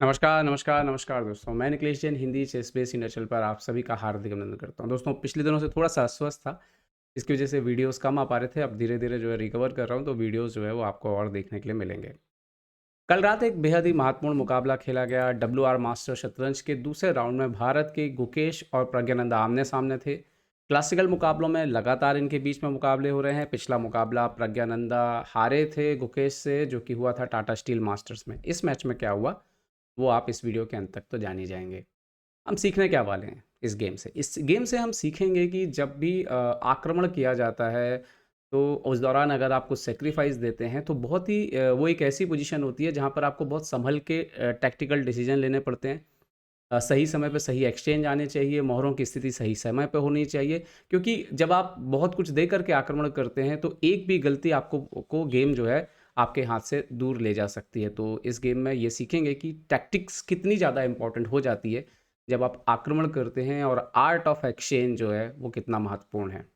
नमस्कार दोस्तों। मैं Nikhilesh Jain Hindi chess base India channel पर आप सभी का हार्दिक अभिनंदन करता हूँ। दोस्तों पिछले दिनों से थोड़ा-सा अस्वस्थ था, इसकी वजह से वीडियोज़ कम आ पा रहे थे। अब धीरे-धीरे जो है रिकवर कर रहा हूँ, तो वीडियोज़ जो है वो आपको और देखने के लिए मिलेंगे। कल रात एक बेहद ही महत्वपूर्ण मुकाबला खेला गया। WR मास्टर शतरंज के दूसरे राउंड में भारत के गुकेश और प्रज्ञानंदा आमने-सामने थे। क्लासिकल मुकाबलों में लगातार इनके बीच में मुकाबले हो रहे हैं। पिछला मुकाबला प्रज्ञानंदा हारे थे गुकेश से, जो कि हुआ था टाटा स्टील मास्टर्स में। इस मैच में क्या हुआ, वो आप इस वीडियो के अंत तक तो जान ही जाएँगे। हम सीखने क्या वाले हैं इस गेम से? इस गेम से हम सीखेंगे कि जब भी आक्रमण किया जाता है, तो उस दौरान अगर आप कुछ सैक्रिफ़ाइस देते हैं, तो बहुत ही वो एक ऐसी पोज़ीशन होती है जहाँ पर आपको बहुत सँभल के टैक्टिकल डिसीज़न लेने पड़ते हैं। सही समय पे सही एक्सचेंज आने चाहिए, मोहरों की स्थिति सही समय पे होनी चाहिए, क्योंकि जब आप बहुत कुछ दे कर के आक्रमण करते हैं, तो एक भी गलती आपको को गेम जो है, आपके हाथ से दूर ले जा सकती है। तो इस गेम में ये सीखेंगे कि टैक्टिक्स कितनी ज़्यादा इम्पोर्टेंट हो जाती है, जब आप आक्रमण करते हैं और आर्ट ऑफ एक्सचेंज जो है, वो कितना महत्वपूर्ण है।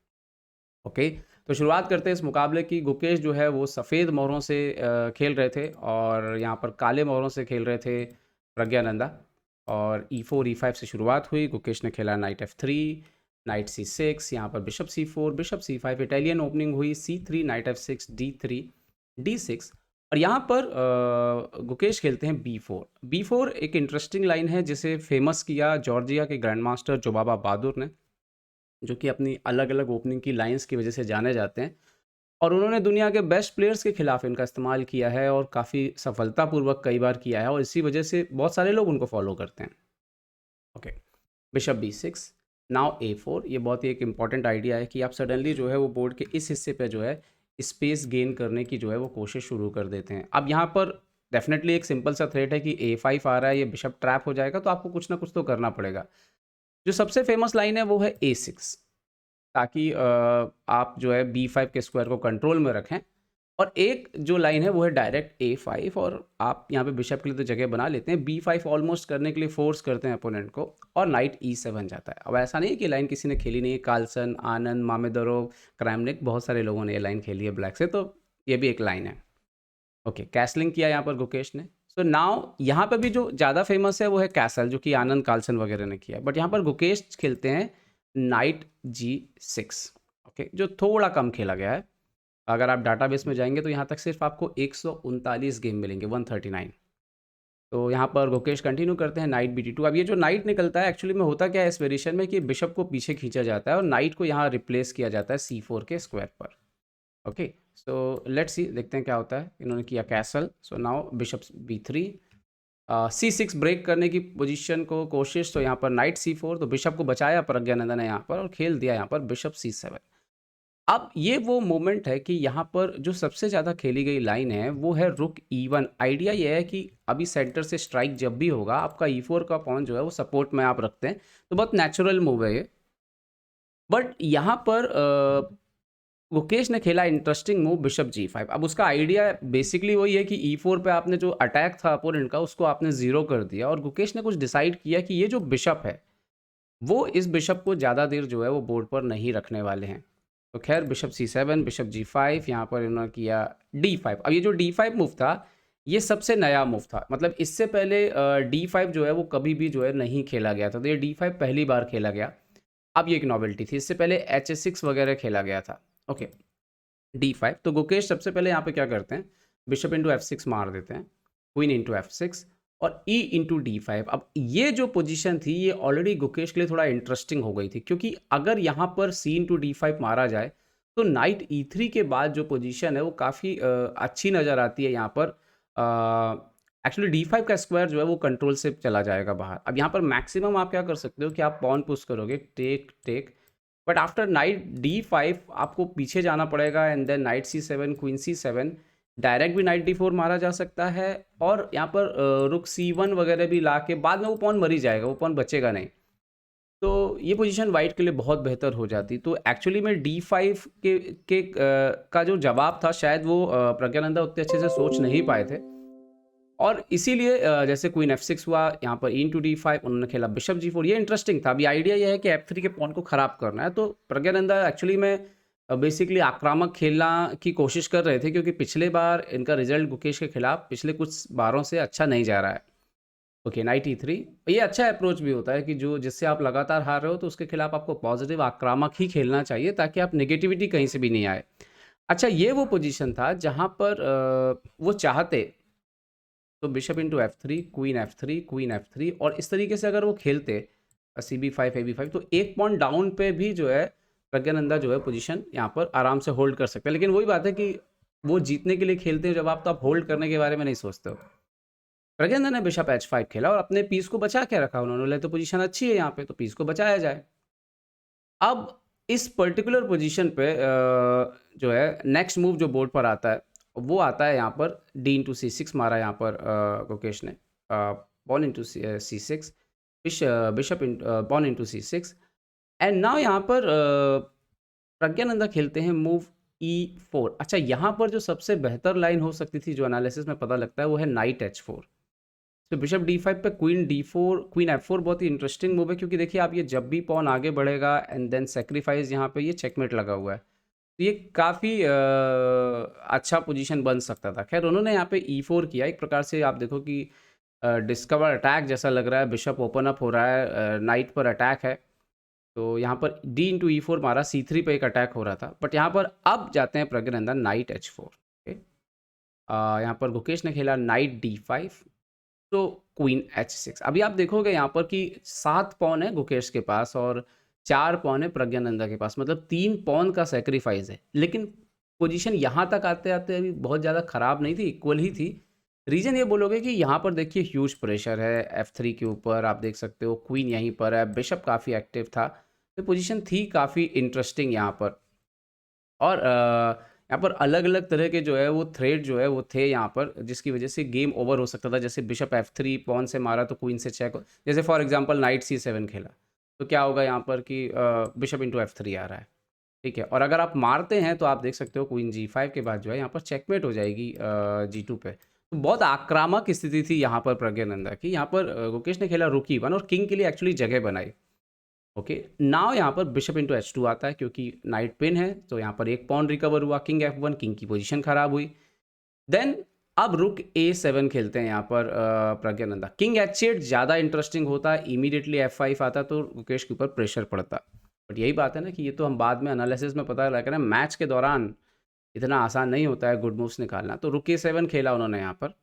ओके, तो शुरुआत करते हैं इस मुकाबले की। गुकेश जो है, वो सफ़ेद मोहरों से खेल रहे थे और यहाँ पर काले मोहरों से खेल रहे थे प्रज्ञानंदा। और E4 E5 से शुरुआत हुई। गुकेश ने खेला नाइट F3, नाइट C6, यहाँ पर bishop C4, bishop C5, Italian opening हुई C3, night F6, D3, D6 और यहाँ पर गुकेश खेलते हैं B4। B4 एक इंटरेस्टिंग लाइन है जिसे फेमस किया जॉर्जिया के ग्रैंड मास्टर जोबाबा बहादुर ने, जो कि अपनी अलग-अलग ओपनिंग की लाइन्स की वजह से जाने जाते हैं और उन्होंने दुनिया के बेस्ट प्लेयर्स के खिलाफ इनका इस्तेमाल किया है और काफ़ी सफलतापूर्वक कई बार किया है और इसी वजह से बहुत सारे लोग उनको फॉलो करते हैं। Okay, bishop B6, now A4। ये बहुत ही एक इम्पॉर्टेंट आइडिया है कि आप सडनली जो है वो बोर्ड के इस हिस्से पे जो है स्पेस गेन करने की जो है वो कोशिश शुरू कर देते हैं। अब यहाँ पर डेफ़िनेटली एक सिंपल सा थ्रेट है कि A5 आ रहा है, ये बिशप ट्रैप हो जाएगा, तो आपको कुछ ना कुछ तो करना पड़ेगा। जो सबसे फ़ेमस लाइन है वो है A6, ताकि आप जो है B5 के स्क्वायर को कंट्रोल में रखें और एक जो लाइन है वो है डायरेक्ट A5 और आप यहाँ पे बिशप के लिए तो जगह बना लेते हैं। B5 ऑलमोस्ट करने के लिए फ़ोर्स करते हैं अपोनेंट को और नाइट E7 जाता है। अब ऐसा नहीं है कि लाइन किसी ने खेली नहीं है, कार्लसन, आनंद, मामेदरोव, क्रैमनिक, बहुत सारे लोगों ने ये लाइन खेली है ब्लैक से, तो ये भी एक लाइन है। ओके, कैसलिंग किया यहाँ पर गुकेश ने। सो नाउ यहाँ पे भी जो ज़्यादा फ़ेमस है वो है कैसल, जो कि आनंद, कार्लसन वगैरह ने किया है। बट यहाँ पर गुकेश खेलते हैं नाइट G6, ओके, जो थोड़ा कम खेला गया है। अगर आप डाटाबेस में जाएँगे तो यहाँ तक सिर्फ़ आपको 139 गेम मिलेंगे, 139। तो यहाँ पर गुकेश कंटिन्यू करते हैं नाइट BT2। अब ये जो नाइट निकलता है एक्चुअली में होता क्या है इस वेरिएशन में कि बिशप को पीछे खींचा जाता है और नाइट को यहाँ रिप्लेस किया जाता है C4 के स्क्वायर पर। ओके, सो लेट्स सी, देखते हैं क्या होता है। इन्होंने किया castle, so now bishop B3, C6 ब्रेक करने की पोजीशन को कोशिश, तो यहाँ पर नाइट C4, तो बिशप को बचाया प्रज्ञानंदा ने यहाँ पर और खेल दिया यहाँ पर बिशप C7। अब ये वो मोमेंट है कि यहाँ पर जो सबसे ज़्यादा खेली गई लाइन है वो है रुक E1। आइडिया ये है कि अभी सेंटर से स्ट्राइक जब भी होगा, आपका E4 का पॉन जो है वो सपोर्ट में आप रखते हैं, तो बहुत नेचुरल मूव है ये। बट यहाँ पर गुकेश ने खेला इंटरेस्टिंग मूव बिशप G5। अब उसका आइडिया बेसिकली वही है कि E4 पे आपने जो अटैक था अपोनेंट का उसको आपने ज़ीरो कर दिया और गुकेश ने कुछ डिसाइड किया कि ये जो बिशप है, वो इस बिशप को ज़्यादा देर जो है वो बोर्ड पर नहीं रखने वाले हैं। तो ख़ैर बिशप C7, बिशप G5, यहाँ पर इन्होंने किया D5। अब ये जो D5 मूव था, ये सबसे नया मूव था। मतलब इससे पहले D5 जो है वो कभी भी जो है नहीं खेला गया था। तो ये D5 पहली बार खेला गया। अब ये एक नॉवेल्टी थी। इससे पहले HA6 वगैरह खेला गया था। Okay, D5। तो गुकेश सबसे पहले यहाँ पे क्या करते हैं, बिशप इंटू F6 मार देते हैं, क्वीन इंटू F6 और E इंटू D5। अब ये जो पोजीशन थी ये ऑलरेडी गुकेश के लिए थोड़ा इंटरेस्टिंग हो गई थी, क्योंकि अगर यहाँ पर C इंटू D5 मारा जाए तो नाइट E3 के बाद जो पोजीशन है वो काफ़ी अच्छी नज़र आती है। यहाँ पर एक्चुअली D5 का स्क्वायर जो है वो कंट्रोल से चला जाएगा बाहर। अब यहाँ पर मैक्सिमम आप क्या कर सकते हो कि आप पॉन पुश करोगे, take take, but after knight D5 आपको पीछे जाना पड़ेगा and then knight C7, queen C7, direct भी नाइट D4 मारा जा सकता है और यहाँ पर रुक C1 वगैरह भी ला के बाद में वो पॉन मर ही जाएगा, वो पॉन बचेगा नहीं। तो ये पोजीशन वाइट के लिए बहुत बेहतर हो जाती। तो एक्चुअली में D5 का जो जवाब था शायद वो प्रज्ञानंदा उतने अच्छे से सोच नहीं पाए थे और इसीलिए जैसे क्वीन F6 हुआ, यहाँ पर E इंटू D5, उन्होंने खेला बिशप G4। ये इंटरेस्टिंग था। अभी आइडिया ये है कि F3 के पॉन को ख़राब करना है, तो प्रज्ञानंदा एक्चुअली में बेसिकली आक्रामक खेलना की कोशिश कर रहे थे, क्योंकि पिछले बार इनका रिजल्ट गुकेश के खिलाफ पिछले कुछ बारों से अच्छा नहीं जा रहा है। ओके, नाइट E3 ये अच्छा अप्रोच भी होता है कि जो जिससे आप लगातार हार रहे हो तो उसके खिलाफ आपको पॉजिटिव आक्रामक ही खेलना चाहिए ताकि आप नेगेटिविटी कहीं से भी नहीं आए। अच्छा, ये वो पोजीशन था जहाँ पर वो चाहते तो bishop into F3, queen F3 और इस तरीके से अगर वो खेलते CB5 AB5 तो एक पॉइंट डाउन पे भी जो है प्रज्ञानंदा जो है पोजीशन यहाँ पर आराम से होल्ड कर सकते हैं। लेकिन वही बात है कि वो जीतने के लिए खेलते हैं जब आप, तो आप होल्ड करने के बारे में नहीं सोचते हो। प्रज्ञानंदा ने बिशप H5 खेला और अपने पीस को बचा के रखा उन्होंने, बोले तो पोजीशन अच्छी है यहाँ पे तो पीस को बचाया जाए। अब इस पर्टिकुलर पोजीशन पे जो है नेक्स्ट मूव जो बोर्ड पर आता है वो आता है यहाँ पर D इंटू C6 मारा यहाँ पर गुकेश ने, pawn into C6, bishop pawn into C6 and now यहाँ पर प्रज्ञानंदा खेलते हैं मूव E4। अच्छा, यहाँ पर जो सबसे बेहतर लाइन हो सकती थी जो एनालिसिस में पता लगता है वो है नाइट H4। तो बिशप D5 पे क्वीन D4, क्वीन F4 बहुत ही इंटरेस्टिंग मूव है क्योंकि देखिए आप ये जब भी पॉन आगे बढ़ेगा एंड देन सेक्रीफाइस यहाँ पे ये चेकमेट लगा हुआ है, तो ये काफ़ी अच्छा पोजीशन बन सकता था। खैर उन्होंने यहाँ पे E4 किया, एक प्रकार से आप देखो कि डिस्कवर अटैक जैसा लग रहा है, बिशप ओपन अप हो रहा है, नाइट पर अटैक है। तो यहाँ पर D इंटू E4 मारा, C3 पे एक अटैक हो रहा था, बट यहाँ पर अब जाते हैं प्रज्ञानंदा नाइट H4। ओके, यहाँ पर गुकेश ने खेला नाइट D5 तो क्वीन H6। अभी आप देखोगे यहाँ पर कि 7 पॉन है गुकेश के पास और 4 पॉन है प्रज्ञानंदा के पास, मतलब 3 पॉन का सेक्रीफाइस है। लेकिन पोजीशन यहाँ तक आते आते अभी बहुत ज़्यादा ख़राब नहीं थी, इक्वल ही थी। रीज़न ये बोलोगे कि यहाँ पर देखिए ह्यूज प्रेशर है F3 के ऊपर, आप देख सकते हो क्वीन यहीं पर है, बिशप काफ़ी एक्टिव था, तो पोजीशन थी काफ़ी इंटरेस्टिंग यहाँ पर। और यहाँ पर अलग-अलग तरह के जो है वो थ्रेड जो है वो थे यहाँ पर, जिसकी वजह से गेम ओवर हो सकता था। जैसे बिशप F3 पॉन से मारा तो क्वीन से चेक, जैसे फॉर एग्जांपल नाइट C7 खेला, तो क्या होगा यहाँ पर कि बिशप इंटू F3 आ रहा है, ठीक है। और अगर आप मारते हैं तो आप देख सकते हो क्वीन G5 के बाद जो है यहाँ पर चेकमेट हो जाएगी G2 पे। तो बहुत आक्रामक स्थिति थी यहाँ पर प्रज्ञानंदा की। यहाँ पर गुकेश ने खेला रुक E1 और किंग के लिए एक्चुअली जगह बनाई। ओके, नाउ यहाँ पर बिशप इंटू H2 आता है क्योंकि नाइट पिन है, तो यहाँ पर एक पॉन रिकवर हुआ, किंग F1, किंग की पोजीशन खराब हुई। देन अब रुक A7 खेलते हैं यहाँ पर प्रज्ञानंदा। किंग H8 ज़्यादा इंटरेस्टिंग होता है, इमीडिएटली F5 आता तो गुकेश के ऊपर प्रेशर पड़ता। बट यही बात है ना कि ये तो हम बाद में एनालिसिस में पता लगा ना, मैच के दौरान इतना आसान नहीं होता है गुड मूव्स निकालना। तो रुक A7 खेला उन्होंने यहाँ पर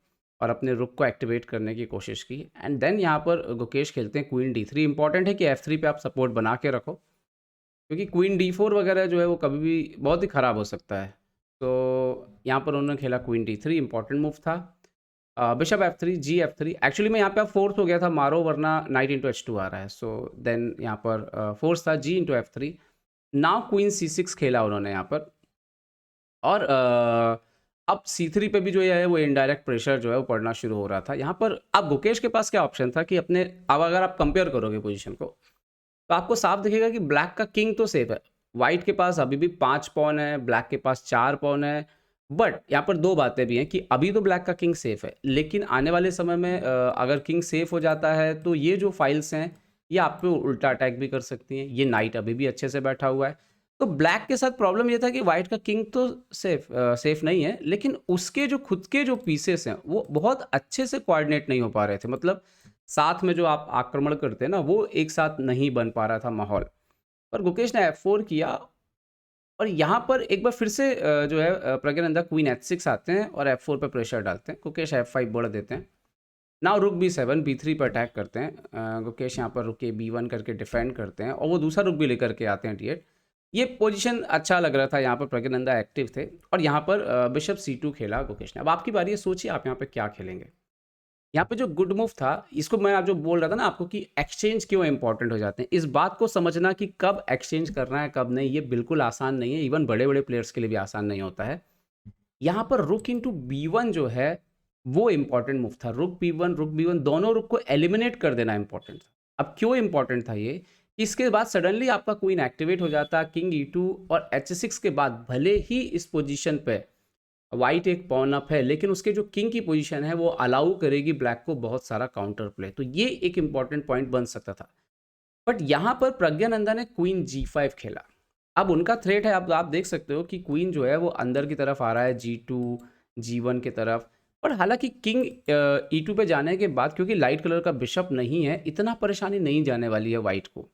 और अपने रुक को एक्टिवेट करने की कोशिश की एंड देन यहाँ पर गुकेश खेलते हैं क्वीन D3। इंपॉर्टेंट है कि F3 पे आप सपोर्ट बना के रखो क्योंकि क्वीन D4 वगैरह जो है वो कभी भी बहुत ही ख़राब हो सकता है। तो यहाँ पर उन्होंने खेला क्वीन D3, इंपॉर्टेंट मूव था। Bishop F3, G F3, actually में यहाँ पे अब फोर्स हो गया था मारो, वरना नाइट इंटू H2 आ रहा है। सो देन यहाँ पर फोर्स था G into F3। Now queen C6 खेला उन्होंने यहाँ पर और अब C3 पे भी जो है वो इनडायरेक्ट प्रेशर जो है वो पड़ना शुरू हो रहा था। यहाँ पर अब गुकेश के पास क्या ऑप्शन था कि अपने, अब अगर आप कंपेयर करोगे पोजीशन को तो आपको साफ दिखेगा कि ब्लैक का किंग तो सेफ है, वाइट के पास अभी भी 5 पॉन है, ब्लैक के पास 4 पॉन है। बट यहाँ पर दो बातें भी हैं कि अभी तो ब्लैक का किंग सेफ है, लेकिन आने वाले समय में अगर किंग सेफ हो जाता है तो ये जो फाइल्स हैं ये आप पे उल्टा अटैक भी कर सकती हैं। ये नाइट अभी भी अच्छे से बैठा हुआ है, तो ब्लैक के साथ प्रॉब्लम ये था कि वाइट का किंग तो सेफ नहीं है, लेकिन उसके जो खुद के जो पीसेस हैं वो बहुत अच्छे से कोऑर्डिनेट नहीं हो पा रहे थे। मतलब साथ में जो आप आक्रमण करते हैं ना वो एक साथ नहीं बन पा रहा था माहौल। पर गुकेश ने F4 किया और यहाँ पर एक बार फिर से जो है प्रज्ञानंदा क्वीन H6 आते हैं और F4 पे प्रेशर डालते हैं। गुकेश F5 बढ़ देते हैं। नाउ रुक B7, B3 पर अटैक करते हैं। गुकेश यहाँ पर रुक के B1 करके डिफेंड करते हैं और वो दूसरा रुक भी लेकर के आते हैं D8। ये पोजीशन अच्छा लग रहा था, यहाँ पर प्रज्ञानंदा एक्टिव थे और यहाँ पर बिशप C2 खेला गुकेश ने। अब आपकी बारी है, सोचिए आप यहाँ पे क्या खेलेंगे। यहाँ पे जो गुड मूव था, इसको मैं आप जो बोल रहा था ना आपको कि एक्सचेंज क्यों इंपॉर्टेंट हो जाते हैं, इस बात को समझना कि कब एक्सचेंज करना है कब नहीं, ये बिल्कुल आसान नहीं है। इवन बड़े बड़े प्लेयर्स के लिए भी आसान नहीं होता है। यहाँ पर रुक इंटू B1 जो है वो इंपॉर्टेंट मूव था। रुक B1 दोनों रुक को एलिमिनेट कर देना इंपॉर्टेंट था। अब क्यों इंपॉर्टेंट था ये, इसके बाद सडनली आपका क्वीन एक्टिवेट हो जाता, किंग E2 और H6 के बाद भले ही इस पोजीशन पे वाइट एक पॉन अप है, लेकिन उसके जो किंग की पोजीशन है वो अलाउ करेगी ब्लैक को बहुत सारा काउंटर प्ले, तो ये एक इंपॉर्टेंट पॉइंट बन सकता था। बट यहाँ पर प्रज्ञानंदा ने क्वीन G5 खेला। अब उनका थ्रेट है, अब आप देख सकते हो कि क्वीन जो है वो अंदर की तरफ आ रहा है G2 G1 की तरफ, पर हालाँकि किंग E2 पे जाने के बाद क्योंकि लाइट कलर का बिशप नहीं है, इतना परेशानी नहीं जाने वाली है व्हाइट को।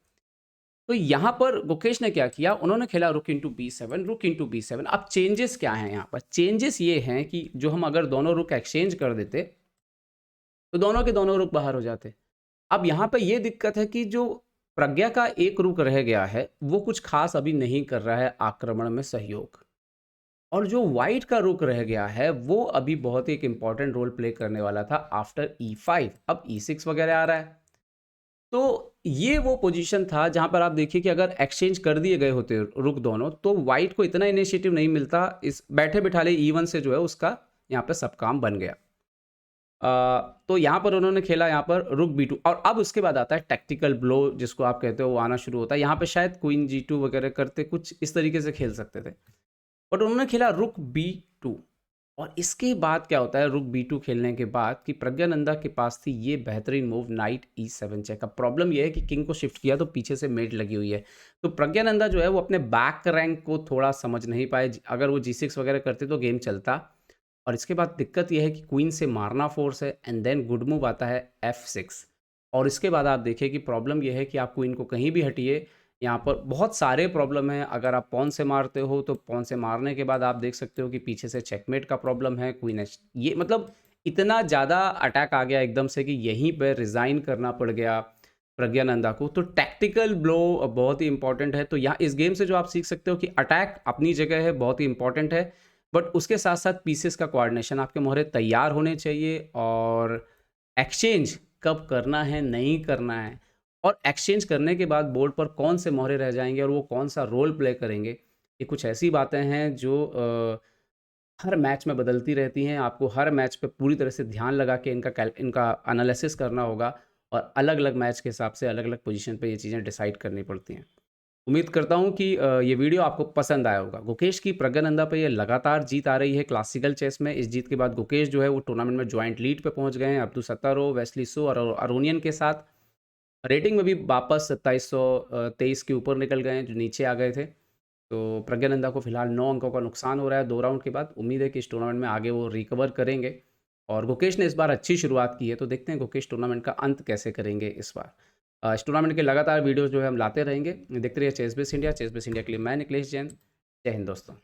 तो यहाँ पर गुकेश ने क्या किया, उन्होंने खेला रुक इंटू B7, रुक इंटू B7। अब चेंजेस क्या हैं यहाँ पर? चेंजेस ये हैं कि जो हम अगर दोनों रुक एक्सचेंज कर देते, तो दोनों के दोनों रुक बाहर हो जाते। अब यहाँ पे ये दिक्कत है कि जो प्रज्ञा का एक रुक रह गया है, वो कुछ खास अभी नहीं कर रहा है आक्रमण में सहयोग। और जो व्हाइट का रुक रह गया है, वो अभी बहुत ही एक इम्पॉर्टेंट रोल प्ले करने वाला था आफ्टर E5। अब E6 वगैरह आ रहा है। तो ये वो पोजीशन था जहाँ पर आप देखिए कि अगर एक्सचेंज कर दिए गए होते रुक दोनों, तो व्हाइट को इतना इनिशिएटिव नहीं मिलता। इस बैठे बिठाले E1 से जो है उसका यहाँ पे सब काम बन गया। तो यहाँ पर उन्होंने खेला यहाँ पर रुक B2, और अब उसके बाद आता है टैक्टिकल ब्लो जिसको आप कहते हो, वो आना शुरू होता है। यहाँ पे शायद क्वीन G2 वगैरह करते, कुछ इस तरीके से खेल सकते थे, बट उन्होंने खेला रुक B2। और इसके बाद क्या होता है, रुक B2 खेलने के बाद कि प्रज्ञानंदा के पास थी ये बेहतरीन मूव नाइट E7 चेक। अब प्रॉब्लम ये है कि किंग को शिफ्ट किया तो पीछे से मेट लगी हुई है, तो प्रज्ञानंदा जो है वो अपने बैक रैंक को थोड़ा समझ नहीं पाए। अगर वो G6 वगैरह करते तो गेम चलता। और इसके बाद दिक्कत ये है कि क्वीन से मारना फोर्स है, एंड देन गुड मूव आता है F6। और इसके बाद आप देखिए कि प्रॉब्लम ये है कि आप क्वीन को कहीं भी हटिए, यहाँ पर बहुत सारे प्रॉब्लम हैं। अगर आप पॉन से मारते हो तो पॉन से मारने के बाद आप देख सकते हो कि पीछे से चेकमेट का प्रॉब्लम है, क्वीन एच, ये मतलब इतना ज़्यादा अटैक आ गया एकदम से कि यहीं पर रिज़ाइन करना पड़ गया प्रज्ञानंदा को। तो टैक्टिकल ब्लो बहुत ही इंपॉर्टेंट है। तो यहाँ इस गेम से जो आप सीख सकते हो कि अटैक अपनी जगह है, बहुत ही इंपॉर्टेंट है, बट उसके साथ साथ पीसेस का कोऑर्डिनेशन, आपके मोहरे तैयार होने चाहिए, और एक्सचेंज कब करना है, नहीं करना है, और एक्सचेंज करने के बाद बोर्ड पर कौन से मोहरे रह जाएंगे और वो कौन सा रोल प्ले करेंगे, ये कुछ ऐसी बातें हैं जो हर मैच में बदलती रहती हैं। आपको हर मैच पे पूरी तरह से ध्यान लगा के इनका एनालिसिस करना होगा, और अलग अलग मैच के हिसाब से अलग अलग पोजीशन पे ये चीज़ें डिसाइड करनी पड़ती हैं। उम्मीद करता हूँ कि ये वीडियो आपको पसंद आया होगा। गुकेश की प्रज्ञानंदा पे ये लगातार जीत आ रही है क्लासिकल चेस में। इस जीत के बाद गुकेश जो है वो टूर्नामेंट में जॉइंट लीड पे पहुंच गए हैं अब्दुल सत्तारो, वेस्ली सो और अरोनियन के साथ। रेटिंग में भी वापस 2723 के ऊपर निकल गए हैं, जो नीचे आ गए थे। तो प्रज्ञानंदा को फिलहाल 9 अंकों का नुकसान हो रहा है 2 राउंड के बाद। उम्मीद है कि इस टूर्नामेंट में आगे वो रिकवर करेंगे, और गुकेश ने इस बार अच्छी शुरुआत की है, तो देखते हैं गुकेश टूर्नामेंट का अंत कैसे करेंगे इस बार। इस टूर्नामेंट के लगातार वीडियोस जो है हम लाते रहेंगे। देखते रहिए chess base India. Chess base India के लिए मैं निखिलेश जैन। जय हिंद दोस्तों।